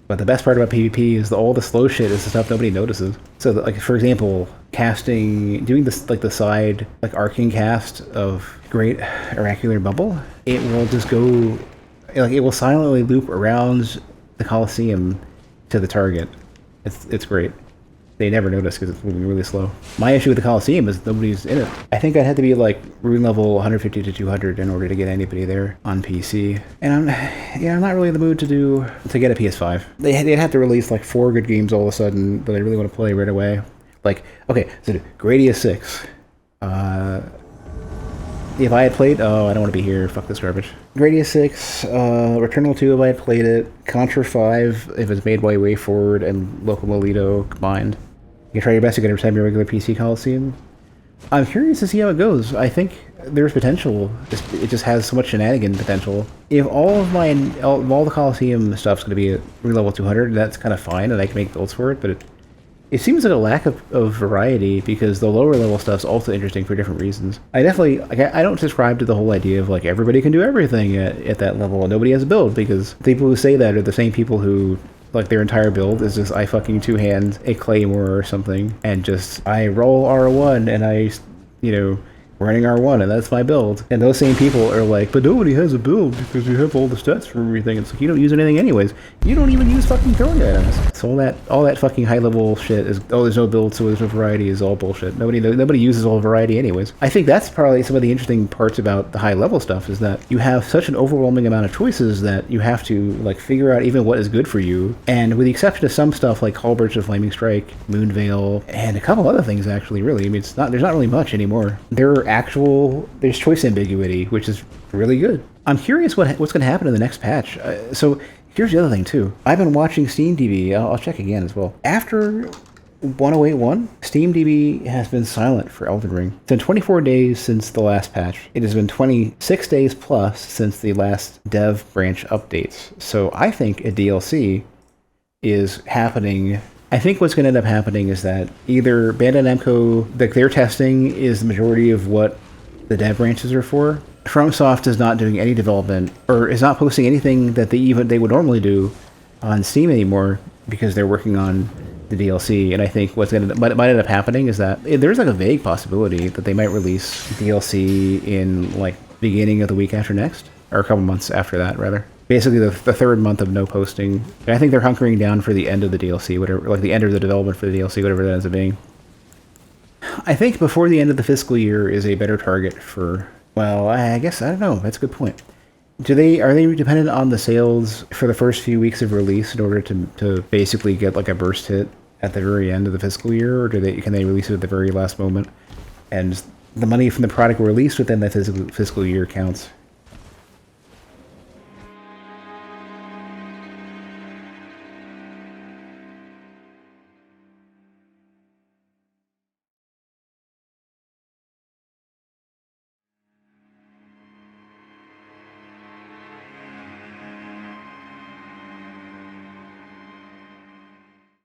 But the best part about PvP is all the slow shit is the stuff nobody notices. So, like for example, doing this like the side like arcing cast of Great Oracular Bubble, it will just go like it will silently loop around the Colosseum to the target. It's great. They never notice because it's moving really slow. My issue with the Colosseum is nobody's in it. I think I'd have to be like rune level 150 to 200 in order to get anybody there on PC. And I'm not really in the mood to get a PS5. They'd have to release like 4 good games all of a sudden that I really want to play right away. Like, okay, so Gradius 6. If I had played... Oh, I don't want to be here. Fuck this garbage. Gradius 6, Returnal 2 if I had played it, Contra 5 if it's made way forward, and Local Molito combined. You can try your best to get every time your regular PC Colosseum. I'm curious to see how it goes. I think there's potential. It just has so much shenanigan potential. If all the Colosseum stuff's going to be at level 200, that's kind of fine, and I can make builds for it, but it seems like a lack of variety because the lower level stuff's also interesting for different reasons. I don't subscribe to the whole idea of like everybody can do everything at that level and nobody has a build, because people who say that are the same people who like their entire build is just I fucking two-hand a claymore or something and just I roll R1 and I, running R1 and that's my build. And those same people are like, but nobody has a build because you have all the stats for everything. It's like, you don't use anything anyways. You don't even use fucking throwing items. So all that fucking high level shit is, oh, there's no build, so there's no variety is all bullshit. Nobody uses all variety anyways. I think that's probably some of the interesting parts about the high level stuff is that you have such an overwhelming amount of choices that you have to like figure out even what is good for you. And with the exception of some stuff like Halberds of Flaming Strike, Moonveil, and a couple other things actually, really. I mean, there's not really much anymore. There's choice ambiguity, which is really good. I'm curious what's going to happen in the next patch. So here's the other thing too. I've been watching SteamDB. I'll check again as well. After 1081, SteamDB has been silent for Elden Ring. It's been 24 days since the last patch. It has been 26 days plus since the last dev branch updates. So I think a DLC is happening. I think what's going to end up happening is that either Bandai Namco, their testing is the majority of what the dev branches are for. FromSoft is not doing any development, or is not posting anything that they would normally do on Steam anymore because they're working on the DLC. And I think might end up happening is that there's like a vague possibility that they might release DLC in like beginning of the week after next, or a couple months after that rather. Basically the third month of no posting. And I think they're hunkering down for the end of the DLC, whatever, like the end of the development for the DLC, whatever that ends up being. I think before the end of the fiscal year is a better target for, well, I guess, I don't know, that's a good point. Are they dependent on the sales for the first few weeks of release in order to basically get like a burst hit at the very end of the fiscal year, or can they release it at the very last moment? And the money from the product released within that fiscal year counts.